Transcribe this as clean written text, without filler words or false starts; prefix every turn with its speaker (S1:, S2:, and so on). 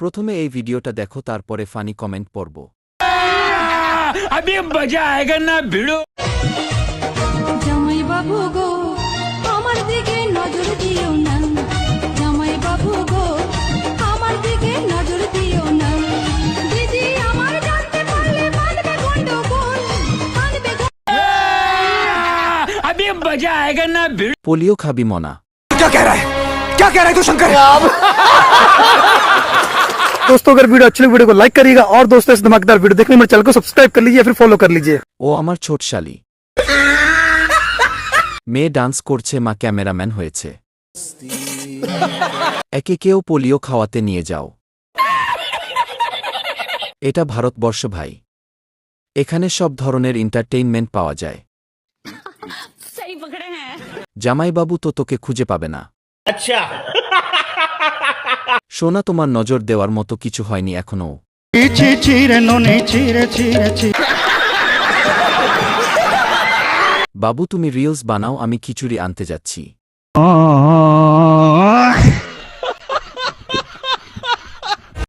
S1: প্রথমে এই ভিডিওটা দেখো, তারপরে ফানি কমেন্ট পড়ব।
S2: अभी मजा आएगा ना भिड़ो।
S3: জামাই বাবু গো আমার দিকে নজর দিও না, জামাই বাবু গো আমার দিকে নজর দিও না। দিদি আমার জানতে পারলে বাঁধবে গন্ডগোল, বাঁধবে
S2: अभी मजा आएगा ना भिड़ो।
S1: পোলিও খাবি মনা।
S4: क्या कह रहा है? क्या कह रहा है तू शंकर? दोस्तों अगर वीडियो अच्छी लगी वीडियो को लाइक करिएगा और दोस्तों इस धमाकेदार वीडियो देखने मेरे चैनल को सब्सक्राइब कर लीजिए, फिर फॉलो कर लीजिए।
S1: ও আমার ছোট শালী। মেয়ে ডান্স করছে, মা ক্যামেরাম্যান হয়েছে। একে কেউ পোলিও খাওয়াতে নিয়ে যাও। এটা ভারতবর্ষ ভাই, এখানে সব ধরনের এন্টারটেইনমেন্ট পাওয়া যায়।
S3: সহি পকড়ে হ্যাঁ।
S1: জামাইবাবু তো তোকে খুঁজে পাবে না। আচ্ছা সোনা, তোমার নজর দেওয়ার মতো কিছু হয়নি এখনো। বাবু তুমি রিলস বানাও, আমি খিচুড়ি আনতে যাচ্ছি।